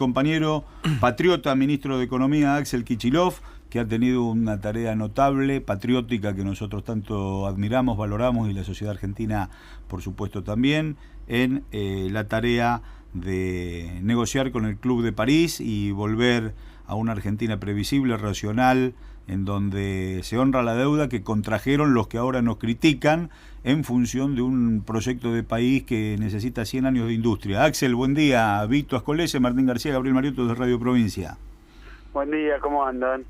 compañero patriota, ministro de Economía, Axel Kicillof, que ha tenido una tarea notable, patriótica, que nosotros tanto admiramos, valoramos, y la sociedad argentina, por supuesto, también, en la tarea de negociar con el Club de París y volver a una Argentina previsible, racional, en donde se honra la deuda que contrajeron los que ahora nos critican en función de un proyecto de país que necesita 100 años de industria. Axel, buen día. Vito Ascolese, Martín García, Gabriel Mariotto de Radio Provincia. Buen día, ¿cómo andan?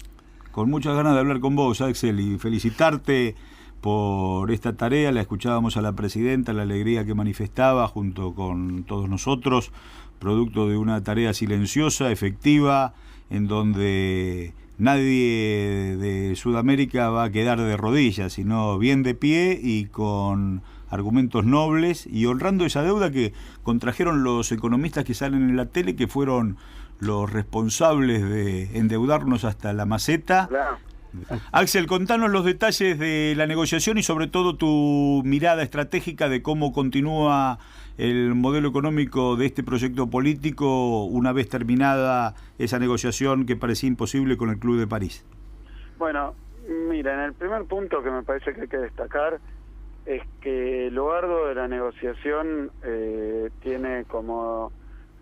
Con muchas ganas de hablar con vos, Axel, y felicitarte por esta tarea. La escuchábamos a la presidenta, la alegría que manifestaba junto con todos nosotros, producto de una tarea silenciosa, efectiva, en donde nadie de Sudamérica va a quedar de rodillas, sino bien de pie y con argumentos nobles y honrando esa deuda que contrajeron los economistas que salen en la tele, que fueron los responsables de endeudarnos hasta la maceta. Claro. Axel, contanos los detalles de la negociación y sobre todo tu mirada estratégica de cómo continúa el modelo económico de este proyecto político una vez terminada esa negociación que parecía imposible con el Club de París. Bueno, mira, en el primer punto que me parece que hay que destacar es que lo arduo de la negociación tiene como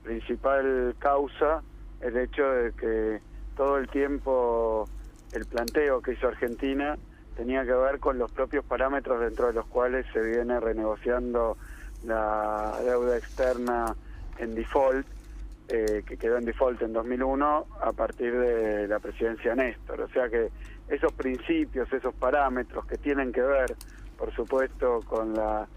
principal causa el hecho de que todo el tiempo el planteo que hizo Argentina tenía que ver con los propios parámetros dentro de los cuales se viene renegociando la deuda externa en default, que quedó en default en 2001 a partir de la presidencia Néstor. O sea que esos principios, esos parámetros que tienen que ver, por supuesto, con la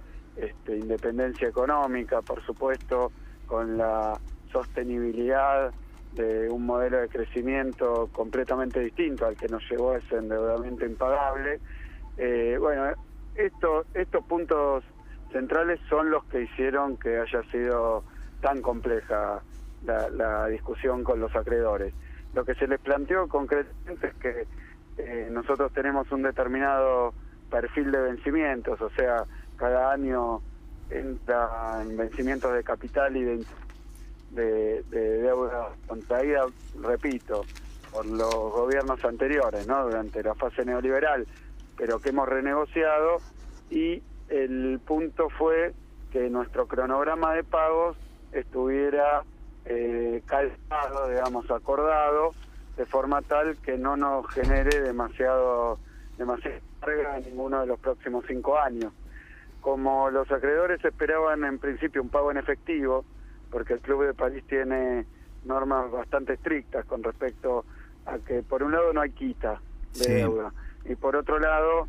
independencia económica, por supuesto, con la sostenibilidad de un modelo de crecimiento completamente distinto al que nos llevó a ese endeudamiento impagable. Bueno, estos puntos centrales son los que hicieron que haya sido tan compleja la discusión con los acreedores. Lo que se les planteó concretamente es que nosotros tenemos un determinado perfil de vencimientos, o sea, cada año entra en vencimientos de capital y de deuda contraída, repito, por los gobiernos anteriores, ¿no?, durante la fase neoliberal, pero que hemos renegociado, y el punto fue que nuestro cronograma de pagos estuviera calzado, digamos, acordado, de forma tal que no nos genere demasiada carga en ninguno de los próximos 5 años. Como los acreedores esperaban en principio un pago en efectivo, porque el Club de París tiene normas bastante estrictas con respecto a que, por un lado, no hay quita de deuda, y por otro lado,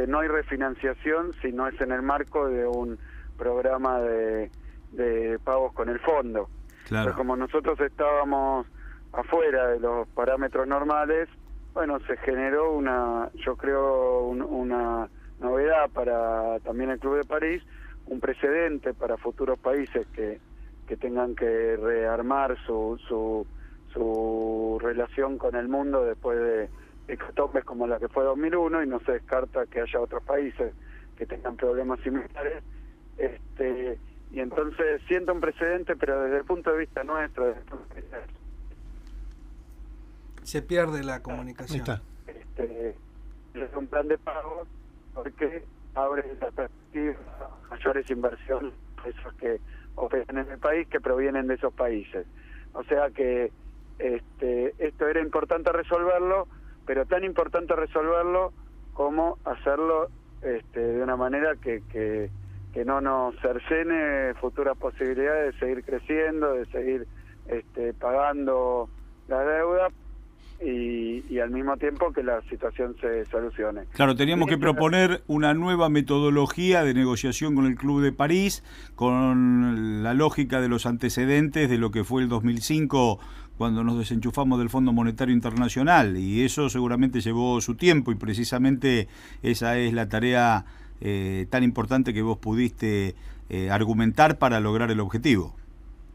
no hay refinanciación si no es en el marco de un programa de pagos con el fondo. Claro. Pero como nosotros estábamos afuera de los parámetros normales, bueno, se generó una novedad para también el Club de París, un precedente para futuros países que tengan que rearmar su relación con el mundo después de hecatombes como la que fue 2001, y no se descarta que haya otros países que tengan problemas similares. Y entonces siento un precedente, pero desde el punto de vista nuestro, desde el punto de vista se pierde la comunicación. Es un plan de pagos porque abre la perspectiva a mayores inversiones, esos que operan en el país, que provienen de esos países. O sea que esto era importante resolverlo, pero tan importante resolverlo como hacerlo de una manera que no nos cercene futuras posibilidades de seguir creciendo, de seguir pagando la deuda, y al mismo tiempo que la situación se solucione. Claro, teníamos que proponer una nueva metodología de negociación con el Club de París, con la lógica de los antecedentes de lo que fue el 2005, cuando nos desenchufamos del Fondo Monetario Internacional, y eso seguramente llevó su tiempo, y precisamente esa es la tarea tan importante que vos pudiste argumentar para lograr el objetivo.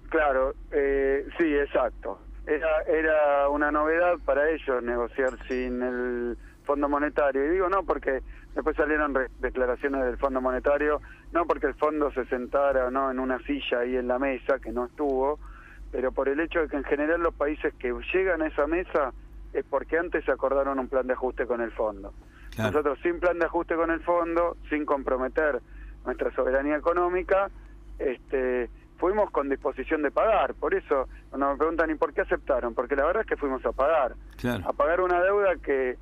Claro, sí, exacto. Era una novedad para ellos negociar sin el Fondo Monetario, y digo no porque después salieron declaraciones del Fondo Monetario, no porque el fondo se sentara o no en una silla ahí en la mesa, que no estuvo, pero por el hecho de que en general los países que llegan a esa mesa es porque antes acordaron un plan de ajuste con el fondo. Claro. Nosotros sin plan de ajuste con el fondo, sin comprometer nuestra soberanía económica, fuimos con disposición de pagar. Por eso, cuando me preguntan ¿y por qué aceptaron? Porque la verdad es que fuimos a pagar. Claro. A pagar una deuda que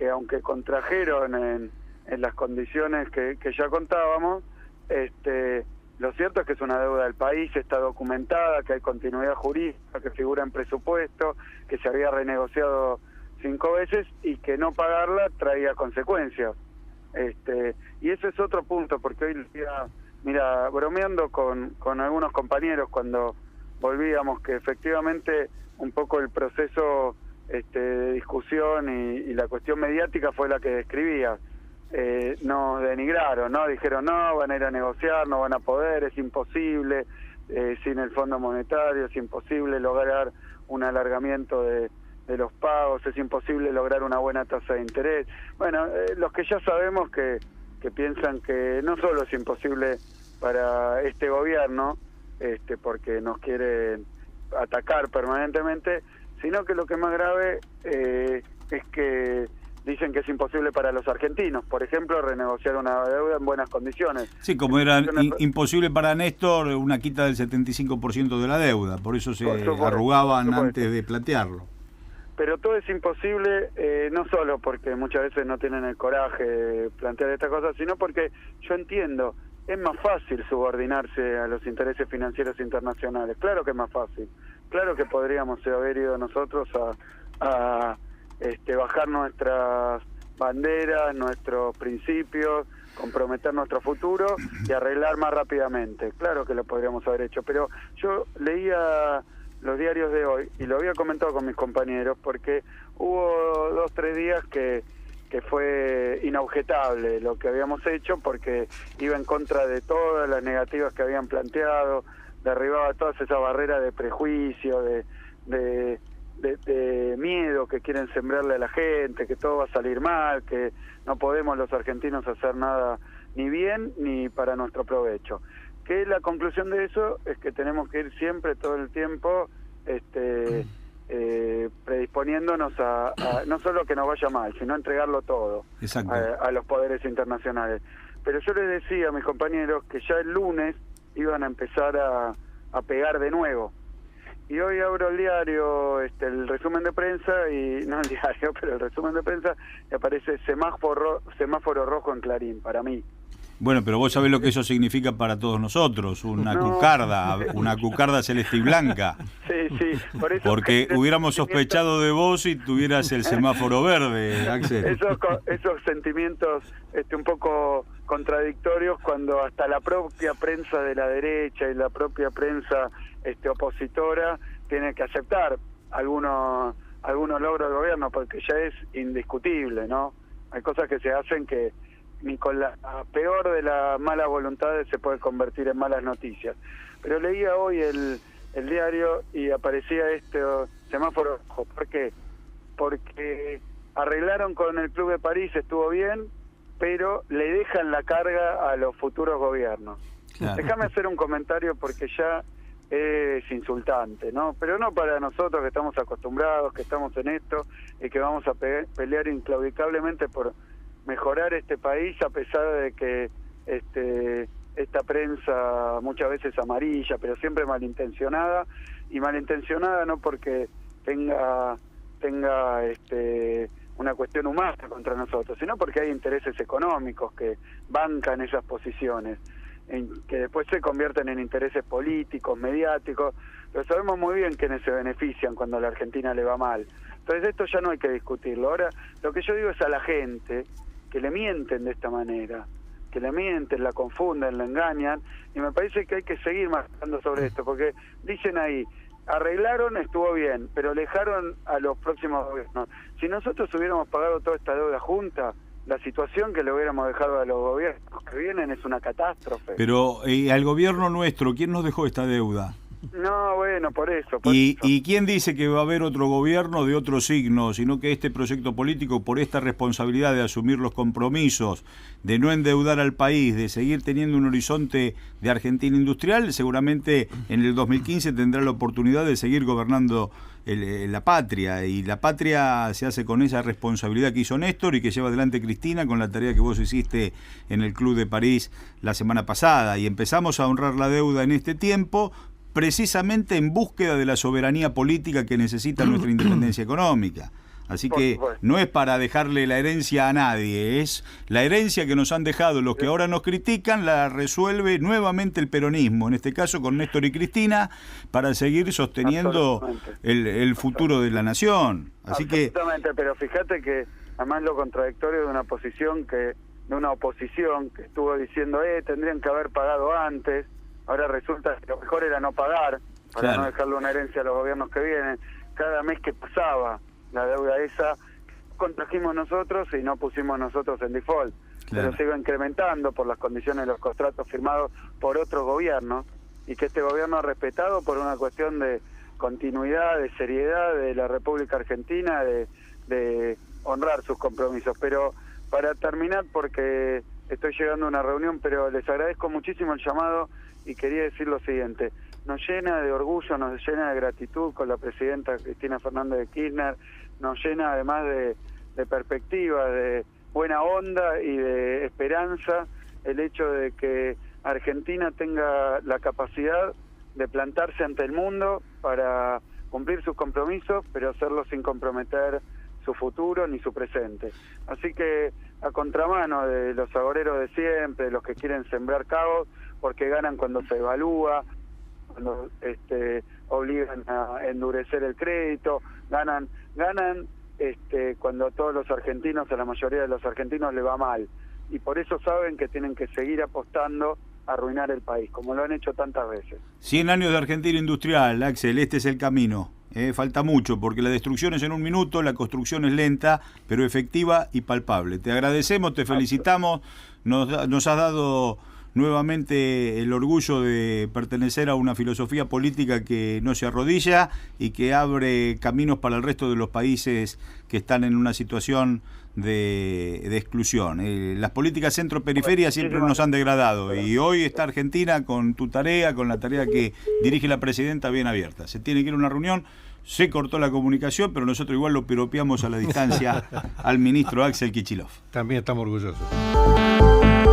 aunque contrajeron en las condiciones que ya contábamos, lo cierto es que es una deuda del país, está documentada, que hay continuidad jurídica, que figura en presupuesto, que se había renegociado 5 veces y que no pagarla traía consecuencias. Y ese es otro punto, porque hoy, mira, bromeando con algunos compañeros cuando volvíamos, que efectivamente un poco el proceso de discusión y la cuestión mediática fue la que describía. Nos denigraron, ¿no? Dijeron, no, van a ir a negociar, no van a poder, es imposible, sin el Fondo Monetario, es imposible lograr un alargamiento de los pagos, es imposible lograr una buena tasa de interés. Bueno, los que ya sabemos que piensan que no solo es imposible para este gobierno, porque nos quieren atacar permanentemente, sino que lo que es más grave es que dicen que es imposible para los argentinos, por ejemplo, renegociar una deuda en buenas condiciones. Sí, como era imposible para Néstor una quita del 75% de la deuda, por eso se arrugaban antes de plantearlo. Pero todo es imposible, no solo porque muchas veces no tienen el coraje de plantear estas cosas, sino porque yo entiendo, es más fácil subordinarse a los intereses financieros internacionales. Claro que es más fácil. Claro que podríamos haber ido nosotros a bajar nuestras banderas, nuestros principios, comprometer nuestro futuro y arreglar más rápidamente. Claro que lo podríamos haber hecho, pero yo leía los diarios de hoy y lo había comentado con mis compañeros porque hubo 2-3 días que fue inobjetable lo que habíamos hecho porque iba en contra de todas las negativas que habían planteado, derribaba todas esas barreras de prejuicio, de miedo que quieren sembrarle a la gente, que todo va a salir mal, que no podemos los argentinos hacer nada ni bien ni para nuestro provecho. Que la conclusión de eso es que tenemos que ir siempre, todo el tiempo, predisponiéndonos a no solo que nos vaya mal, sino a entregarlo todo a los poderes internacionales. Pero yo les decía a mis compañeros que ya el lunes iban a empezar a pegar de nuevo. Y hoy abro el diario, el resumen de prensa, y no el diario, pero el resumen de prensa, y aparece semáforo rojo en Clarín, para mí. Bueno, pero vos sabés lo que eso significa para todos nosotros, una cucarda celeste y blanca. Sí, por eso porque hubiéramos sospechado de vos si tuvieras el semáforo verde, Axel. Esos sentimientos un poco contradictorios cuando hasta la propia prensa de la derecha y la propia prensa opositora tiene que aceptar algunos logros del gobierno, porque ya es indiscutible, ¿no? Hay cosas que se hacen que ni con la peor de las malas voluntades se puede convertir en malas noticias. Pero leía hoy el diario y aparecía semáforo rojo. ¿Por qué? Porque arreglaron con el Club de París, estuvo bien, pero le dejan la carga a los futuros gobiernos. Claro. Déjame hacer un comentario porque ya es insultante, ¿no? Pero no para nosotros que estamos acostumbrados, que estamos en esto y que vamos a pelear inclaudicablemente por mejorar este país, a pesar de que esta prensa muchas veces amarilla, pero siempre malintencionada, y malintencionada no porque tenga una cuestión humana contra nosotros, sino porque hay intereses económicos que bancan esas posiciones, que después se convierten en intereses políticos, mediáticos, pero sabemos muy bien quiénes se benefician cuando a la Argentina le va mal. Entonces esto ya no hay que discutirlo. Ahora, lo que yo digo es a la gente que le mienten de esta manera, que le mienten, la confunden, la engañan, y me parece que hay que seguir marcando sobre esto, porque dicen ahí, arreglaron, estuvo bien, pero alejaron a los próximos gobiernos. Si nosotros hubiéramos pagado toda esta deuda junta, la situación que le hubiéramos dejado a los gobiernos que vienen es una catástrofe. Pero al gobierno nuestro, ¿quién nos dejó esta deuda? No, bueno, por eso. ¿Y quién dice que va a haber otro gobierno de otro signo? Sino que este proyecto político, por esta responsabilidad de asumir los compromisos, de no endeudar al país, de seguir teniendo un horizonte de Argentina industrial, seguramente en el 2015 tendrá la oportunidad de seguir gobernando la patria, y la patria se hace con esa responsabilidad que hizo Néstor y que lleva adelante Cristina con la tarea que vos hiciste en el Club de París la semana pasada, y empezamos a honrar la deuda en este tiempo precisamente en búsqueda de la soberanía política que necesita nuestra independencia económica. Así que no es para dejarle la herencia a nadie, es la herencia que nos han dejado los que ahora nos critican, la resuelve nuevamente el peronismo, en este caso con Néstor y Cristina, para seguir sosteniendo el futuro de la nación. Así que pero fíjate que además lo contradictorio de una oposición que estuvo diciendo tendrían que haber pagado antes, ahora resulta que lo mejor era no pagar para no dejarle una herencia a los gobiernos que vienen. Cada mes que pasaba la deuda esa contrajimos nosotros y no pusimos nosotros en default, pero se iba incrementando por las condiciones de los contratos firmados por otros gobiernos, y que este gobierno ha respetado por una cuestión de continuidad, de seriedad de la República Argentina, de honrar sus compromisos. Pero para terminar, porque estoy llegando a una reunión, pero les agradezco muchísimo el llamado y quería decir lo siguiente: nos llena de orgullo, nos llena de gratitud con la presidenta Cristina Fernández de Kirchner, nos llena además de perspectiva, de buena onda y de esperanza el hecho de que Argentina tenga la capacidad de plantarse ante el mundo para cumplir sus compromisos, pero hacerlo sin comprometer su futuro ni su presente. Así que a contramano de los agoreros de siempre, los que quieren sembrar caos porque ganan cuando se evalúa, cuando obligan a endurecer el crédito, ganan cuando a todos los argentinos, a la mayoría de los argentinos le va mal, y por eso saben que tienen que seguir apostando a arruinar el país, como lo han hecho tantas veces. 100 años de Argentina industrial, Axel, este es el camino. Falta mucho, porque la destrucción es en un minuto, la construcción es lenta, pero efectiva y palpable. Te agradecemos, te felicitamos, nos has dado nuevamente el orgullo de pertenecer a una filosofía política que no se arrodilla y que abre caminos para el resto de los países que están en una situación de exclusión. Las políticas centro-periferia siempre nos han degradado, y hoy está Argentina con tu tarea, con la tarea que dirige la presidenta, bien abierta. Se tiene que ir a una reunión, se cortó la comunicación, pero nosotros igual lo piropeamos a la distancia al ministro Axel Kicillof. También estamos orgullosos.